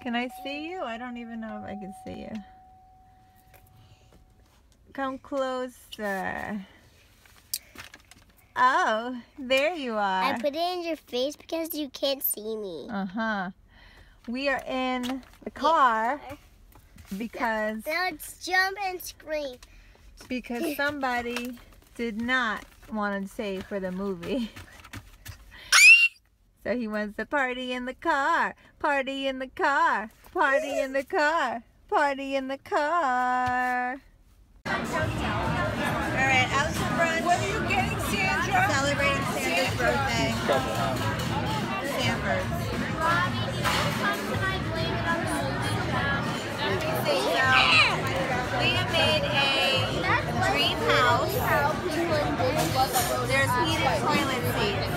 Can I see you? I don't even know if I can see you. Come closer. Oh, there you are. I put it in your face because you can't see me. Uh-huh. We are in the car because... Now let's jump and scream. Because somebody did not want to stay for the movie. So he wants to party in the car. Party in the car. Party in the car. Party in the car. Alright, out to brunch. What are you getting, Sandra? Celebrating Sandra's birthday. Sanford. Leah made a dream house. There's heated toilet seats.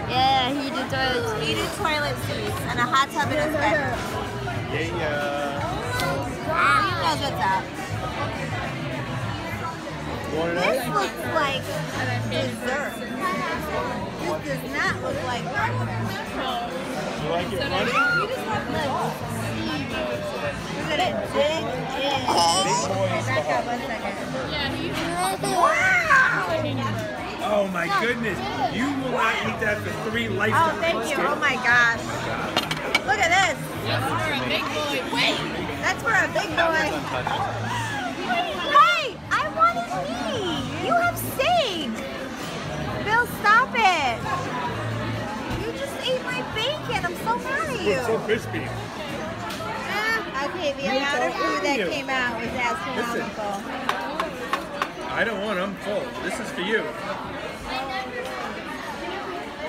Yeah, heated toilet seats and a hot tub in his bedroom. Yeah. Leah knows what's up. This looks like dessert. This does not look like breakfast. You like it, honey? We're gonna dig in. Back up 1 second. Wow! Oh my goodness. You will not eat that for 3 lifetimes. Oh, thank you. Oh my gosh. Look at this. That's for a big boy. Wait! That's for a big boy. Hey! I wanted me! You have steak! Bill, stop it! You just ate my bacon. I'm so mad at you. It's so crispy. Okay, the amount of food that came out was astronomical. I don't want them full. This is for you. I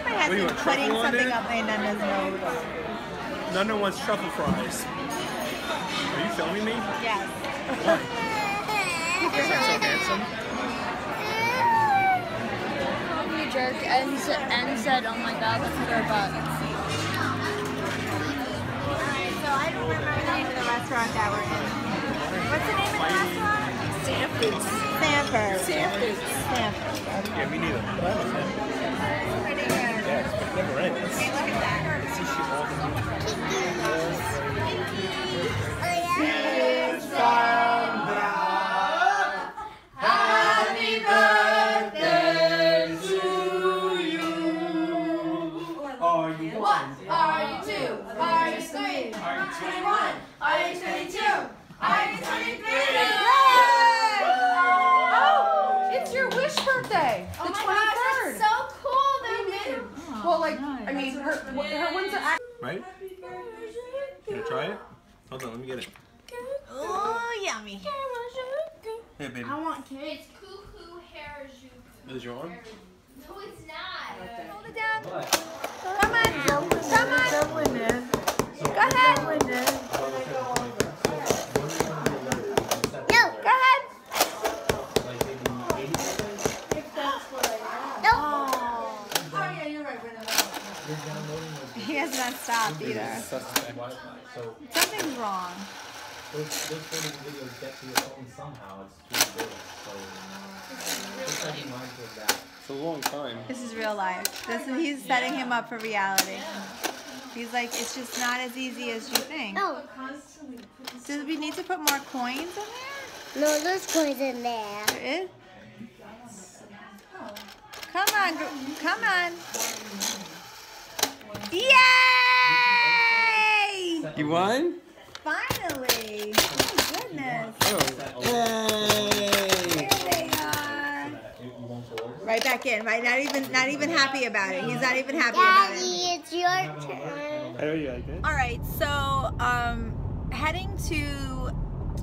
might have What do you to want, putting truffle on something it? up my Nana's nose. Nana wants truffle fries. Are you filming me? Yes. Why? Because I'm so handsome? You jerk and said, oh my god, look at her butt. Alright, so I don't remember the name of the restaurant that we're in. What's the name of the restaurant? Sanford. Sanford. Sanford. Sanford. Yeah, me neither. But I love him. Pretty good. Yes, but it never ends. Okay, look at that. See, she Happy birthday to you. Are you one? Are you two? Are you three? Are you 21? Are you 22? Are you 23? Oh, it's your wish birthday. The 23rd. So cool, they're new. Well, like, I mean, her ones are actually. Right? You gonna try it? Hold on, let me get it. Oh, yummy. Here, baby. I want kids. It's cuckoo harajuku. Is your arm? No, it's not. Hold it down. Come on. Come on. Go ahead. No. Go ahead. No. Oh, yeah, you're right. He has not stopped either. Something's wrong. Those photos and videos get to your phone somehow. It's too big. So just be mindful of that. It's a long time. This is real life. He's setting him up for reality. He's like, it's just not as easy as you think. No. Do we need to put more coins in there? No, there's coins in there. There is? Come on, come on. Yay! You won? Finally! Oh goodness! Yay! There they are. Right back in. Right, not even happy about it. He's not even happy about Daddy, it. it's your turn. I know you like it. All right, so heading to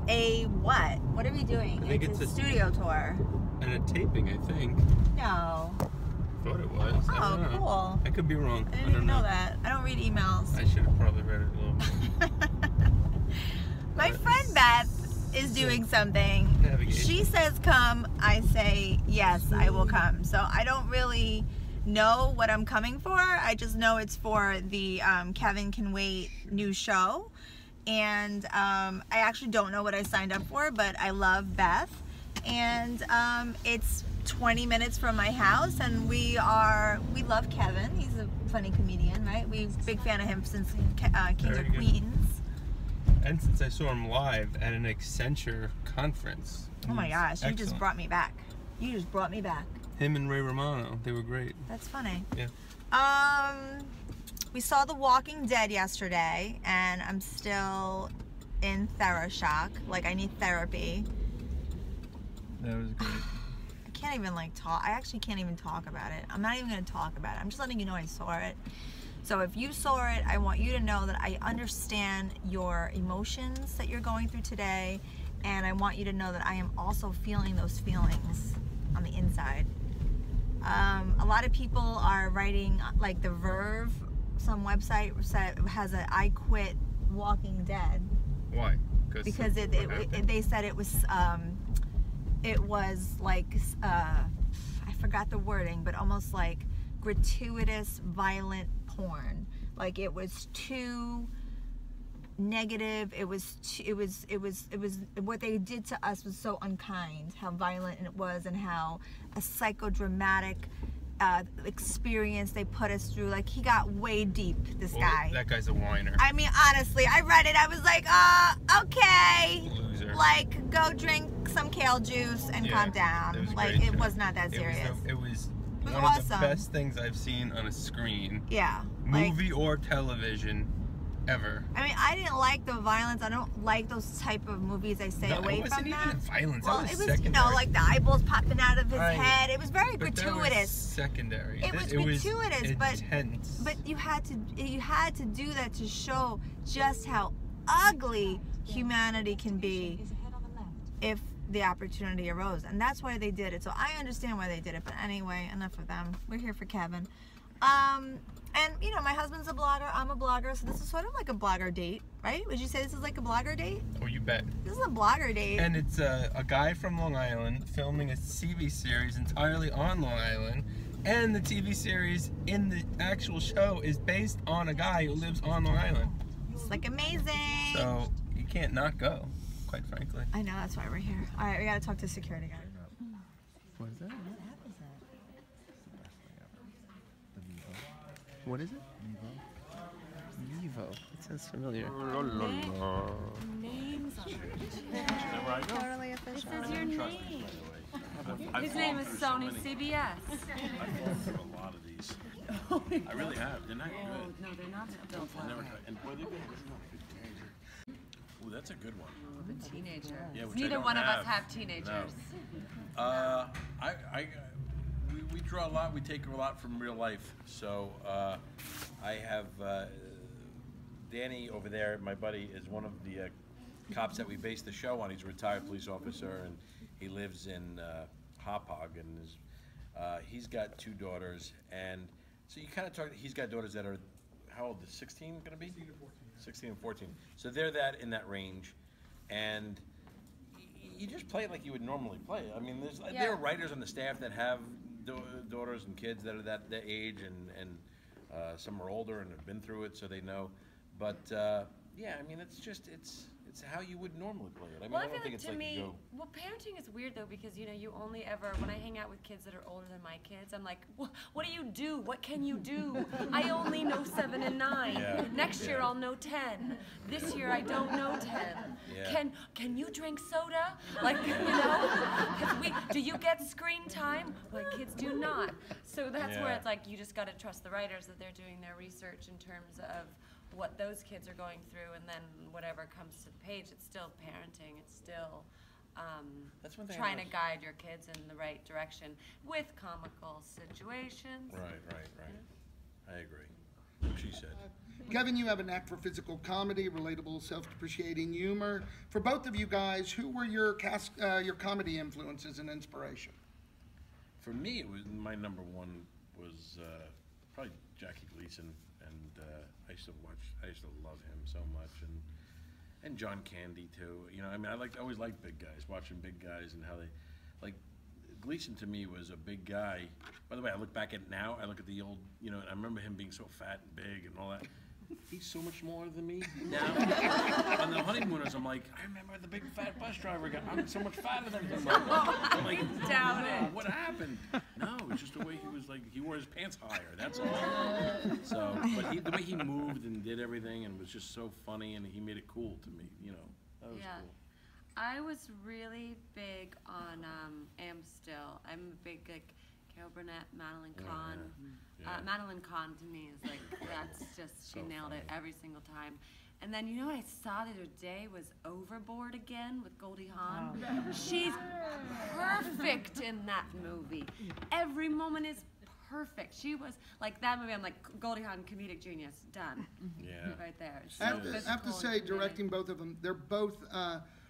a what? What are we doing? I think it's a a- studio tour. And a taping, I think. No. Thought it was. I Oh, don't know. cool. I could be wrong. I didn't even know that. I don't read emails. I should have probably read it a little bit. My friend Beth is doing something. Navigation. She says come, I say yes, I will come. So I don't really know what I'm coming for. I just know it's for the Kevin Can Wait new show. And I actually don't know what I signed up for, but I love Beth. And it's 20 minutes from my house, and we love Kevin. He's a funny comedian, right? We're a big fan of him since Kings Very or good. Queens. And since I saw him live at an Accenture conference. Oh my gosh, you just Excellent. brought me back. You just brought me back. Him and Ray Romano, they were great. That's funny. Yeah. We saw The Walking Dead yesterday, and I'm still in shock. Like, I need therapy. That was great. I can't even like talk. I actually can't even talk about it. I'm not even going to talk about it. I'm just letting you know I saw it. So if you saw it, I want you to know that I understand your emotions that you're going through today, and I want you to know that I am also feeling those feelings on the inside. A lot of people are writing, like the Verve, some website said has a "I quit Walking Dead" Why? because they said it was like I forgot the wording, but almost like gratuitous, violent porn. Like it was too negative. It was what they did to us was so unkind. How violent it was, and how a psychodramatic experience they put us through. Like, he got way deep, this guy. That guy's a whiner. I mean, honestly, I read it, I was like, okay. Loser. Like, go drink some kale juice and calm down. It was a Like, great it show. was not that serious. It was It was one of awesome. the best things I've seen on a screen, Yeah. Like, movie or television, ever. I mean, I didn't like the violence. I don't like those type of movies. I stay away it from wasn't that. even violence. Well, that was it was, secondary. like the eyeballs popping out of his Right. head. It was very But that was gratuitous. secondary. It was gratuitous, but you had to do that to show just how ugly humanity can be if the opportunity arose, and that's why they did it. So I understand why they did it. But anyway, enough of them. We're here for Kevin. And you know, my husband's a blogger. I'm a blogger, so this is sort of like a blogger date, right? Would you say this is like a blogger date? Oh, you bet. This is a blogger date. And it's a guy from Long Island filming a TV series entirely on Long Island. And the TV series in the actual show is based on a guy who lives on Long Island. It's like amazing. So you can't not go, quite frankly. I know, that's why we're here. All right, we gotta talk to security guy. What is that? What app is that? What is it? Vivo. It sounds familiar. Names on it. Totally official. This is your name. His name is Sony CBS. I've fallen through a lot of these. I really have. They're not good. No, they're not built I never tried. And boy, they're good. Ooh, that's a good one. a teenager. Yeah, which I Neither don't one of us have. have teenagers. No. We draw a lot. We take a lot from real life. So I have Danny over there. My buddy is one of the cops that we based the show on. He's a retired police officer, and he lives in Hauppauge, and he's got 2 daughters. And so you kind of talk. He's got daughters that are how old? Is 16 going to be? 16 and 14. 16 and 14. So they're in that range, and you just play it like you would normally play it. I mean, there are writers on the staff that have daughters and kids that are that age, and some are older and have been through it, so they know. But yeah, I mean, it's how you would normally play it. I mean, Well, I I don't feel think like it's to like me, you go. well, parenting is weird though, because you know, you only ever, when I hang out with kids that are older than my kids, I'm like, what do you do? What can you do? I only know 7 and 9. Yeah, Next year yeah. I'll know 10. This year I don't know 10. Yeah. Can you drink soda? Like, you know, do you get screen time? My kids do not. So that's where Yeah. it's like, you just got to trust the writers that they're doing their research in terms of what those kids are going through, and then whatever comes to the page, it's still parenting, it's still That's one thing I trying to noticed. guide your kids in the right direction with comical situations. Right. I agree. What she said. Kevin, you have a knack for physical comedy, relatable, self-depreciating humor. For both of you guys, who were your comedy influences and inspiration? For me, it was my number one was probably Jackie Gleason, and I used to love him so much, and John Candy too. You know, I mean, I always liked big guys, watching big guys and how they, like, Gleason to me was a big guy. By the way, I look back at it now, I look at the old, you know, and I remember him being so fat and big and all that. he's so much smaller than me now. On the honeymooners, I'm like, I remember the big fat bus driver guy. I'm so much fatter than him. I'm like, Doubt what happened? No, it's just the way he was like, he wore his pants higher, that's all. So, but the way he moved and did everything and was just so funny, and he made it cool to me, you know. That was cool. I was really big on am still. I'm a big like Carol Burnett, Madeline Kahn. Madeline Kahn to me is like that's just she nailed it every single time. And then you know what I saw the other day was Overboard again with Goldie Hawn. She's perfect in that movie. Every moment is perfect. She was like that movie. I'm like Goldie Hawn, comedic genius, done. Yeah, right there. I have to say, directing both of them, they're both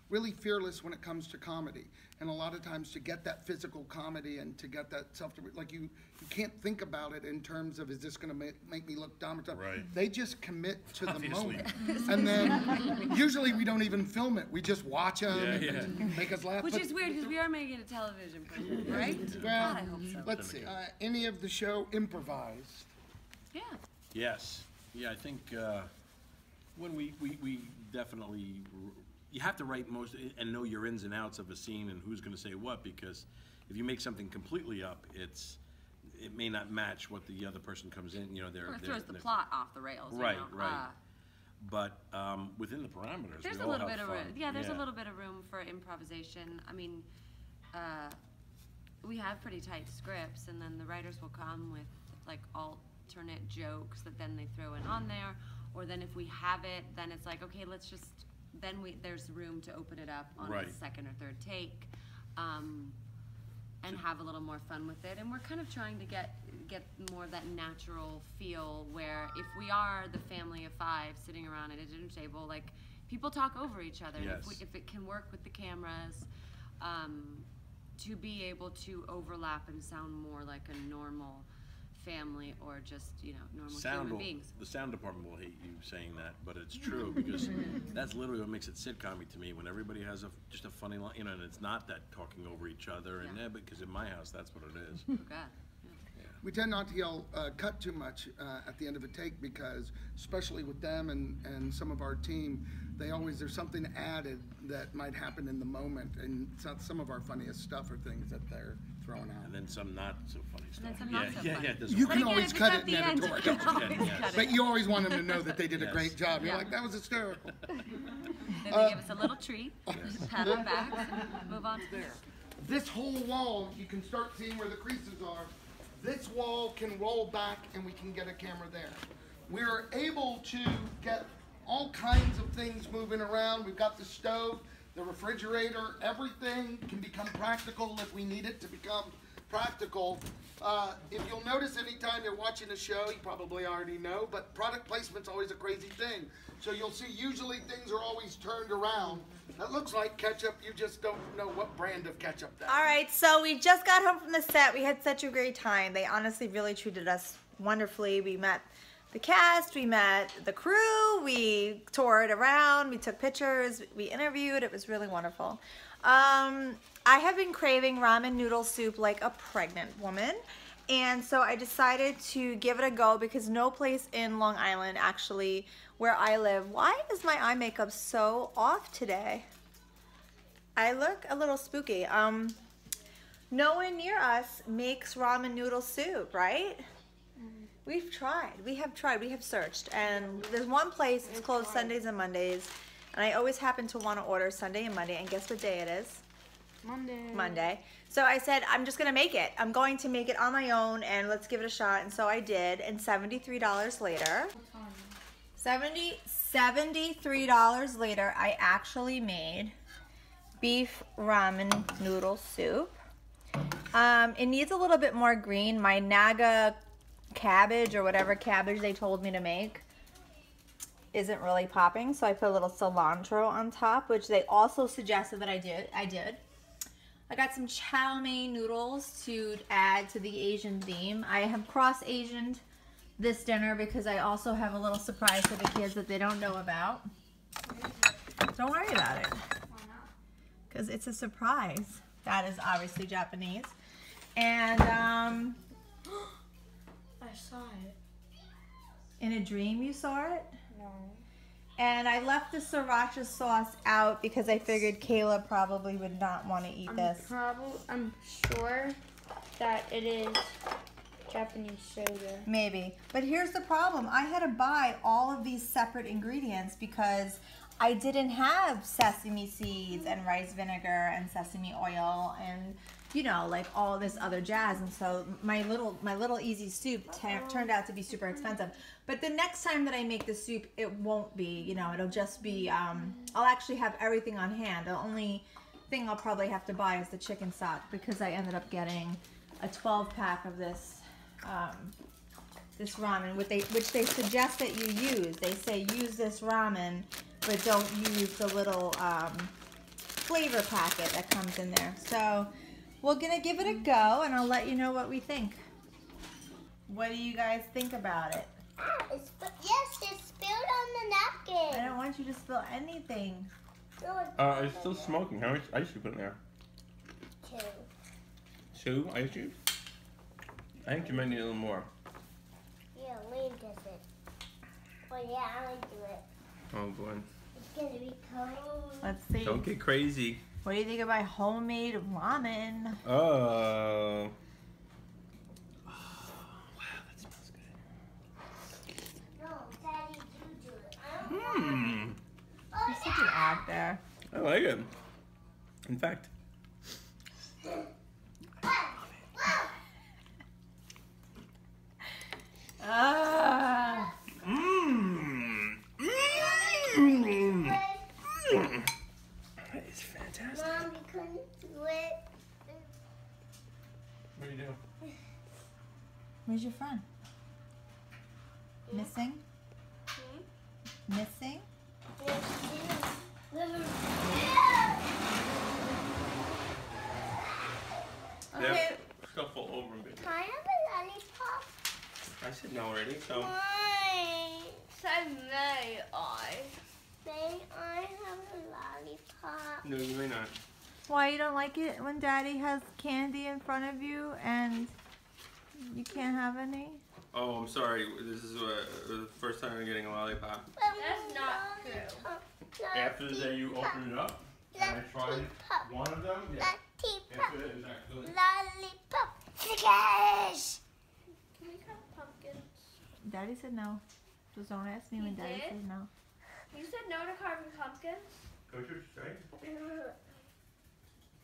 really fearless when it comes to comedy. And a lot of times to get that physical comedy and to get that like you can't think about it in terms of, is this going to make me look dumb or something? Right. They just commit to the moment. And then usually we don't even film it. We just watch them and make us laugh. Which is weird because we are making a television program, right? Well, God, I hope so. let's see. Any of the show improvised? Yeah. Yes. Yeah, I think when we definitely, you have to write most and know your ins and outs of a scene and who's going to say what, because if you make something completely up, it may not match what the other person comes in. You know, Or it throws the plot off the rails. Right, you know? right. But within the parameters, There's a little bit of there's a little bit of room for improvisation. I mean, we have pretty tight scripts, and then the writers will come with like alternate jokes that then they throw in on there. Or then if we have it, then it's like, okay, let's just. Then there's room to open it up on a second or third take, and have a little more fun with it. And we're kind of trying to get more of that natural feel where if we are the family of five sitting around at a dinner table, like people talk over each other. Yes. If it can work with the cameras, to be able to overlap and sound more like a normal family or just, you know, normal human beings. The sound department will hate you saying that, but it's true because that's literally what makes it sitcom-y to me, when everybody has just a funny line, you know, and it's not that talking over each other, and because in my house that's what it is. Oh, God. We tend not to yell cut too much at the end of a take because, especially with them and some of our team, there's something added that might happen in the moment, and some of our funniest stuff are things that they're throwing out. And then some not so funny stuff. And then some not so funny. You can always cut it in editorial. But you always want them to know that they did a great job. You're like, that was hysterical. Then they give us a little treat, pat our backs, and move on to the next. This whole wall, you can start seeing where the creases are. This wall can roll back and we can get a camera there. We're able to get all kinds of things moving around. We've got the stove, the refrigerator, everything can become practical if we need it to become practical. If you'll notice anytime you're watching a show, you probably already know, but product placement's always a crazy thing. So you'll see usually things are always turned around. That looks like ketchup, you just don't know what brand of ketchup that is. All right, so we just got home from the set. We had such a great time. They honestly really treated us wonderfully. We met the cast, we met the crew, we toured around, we took pictures, we interviewed. It was really wonderful. I have been craving ramen noodle soup like a pregnant woman. And so I decided to give it a go because no place in Long Island actually where I live. Why is my eye makeup so off today? I look a little spooky. No one near us makes ramen noodle soup, right? We've tried. We have searched. And there's one place, it's closed Sundays and Mondays. And I always happen to want to order Sunday and Monday. And guess what day it is? Monday. So I said, I'm just going to make it. I'm going to make it on my own and let's give it a shot. And so I did. And $73 later, $73 later, I actually made beef ramen noodle soup. It needs a little bit more green. My Naga cabbage or whatever cabbage they told me to make isn't really popping. So I put a little cilantro on top, which they also suggested that I did. I got some chow mein noodles to add to the Asian theme. I have cross-Asianed this dinner because I also have a little surprise for the kids that they don't know about. Don't worry about it. Why not? Because it's a surprise. That is obviously Japanese. And I saw it. In a dream you saw it? No. And I left the sriracha sauce out because I figured Kayla probably would not want to eat this. I'm sure that it is Japanese soda. Maybe. But here's the problem. I had to buy all of these separate ingredients because I didn't have sesame seeds and rice vinegar and sesame oil and, you know, like all this other jazz. And so my little easy soup turned out to be super expensive. But the next time that I make the soup, it won't be, you know, it'll just be, I'll actually have everything on hand. The only thing I'll probably have to buy is the chicken stock because I ended up getting a 12-pack of this this ramen, which they suggest that you use. They say use this ramen, but don't use the little flavor packet that comes in there. So we're gonna give it a go, and I'll let you know what we think. What do you guys think about it? Yes, it's spilled on the napkin. I don't want you to spill anything. It's still smoking. How much ice you put in there? 2. 2 ice cubes? I think you might need a little more. Yeah, Lane does it. Oh yeah, I will do it. Oh boy. It's gonna be cold. Let's see. Don't get crazy. What do you think about homemade ramen? Oh. Wow, that smells good. No, Daddy, you do it. I don't Mmm. Oh, You're such an actor. I like it. In fact. Ah. Mmm. Mmm. That is fantastic. Mom, you couldn't do it. What do you do? Where's your friend? Missing? Missing? Okay. Shuffle over a bit. Can I have a lollipop? I said no already, so. Why? Said may I? May I have a lollipop? No, you may not. Why you don't like it when Daddy has candy in front of you and you can't have any? Oh, I'm sorry. This is the first time I'm getting a lollipop. That's not true. After the day you opened it up, and I tried one of them, yeah. Lollipop. It is actually. Lollipop. Snickers. Can we have pumpkins? Daddy said no. Just don't ask me when You Daddy did? says no. You said no to carving pumpkins? Go to straight.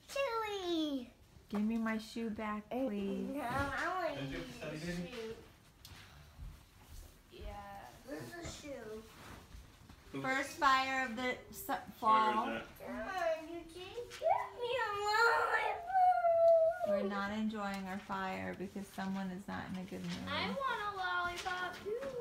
Chewy. Give me my shoe back, please. No, I want to Did you use study the this? shoe. Yeah. Where's the shoe? First fire of the fall. Come on, Eugene. Give me a lollipop. We're not enjoying our fire because someone is not in a good mood. I want a lollipop too.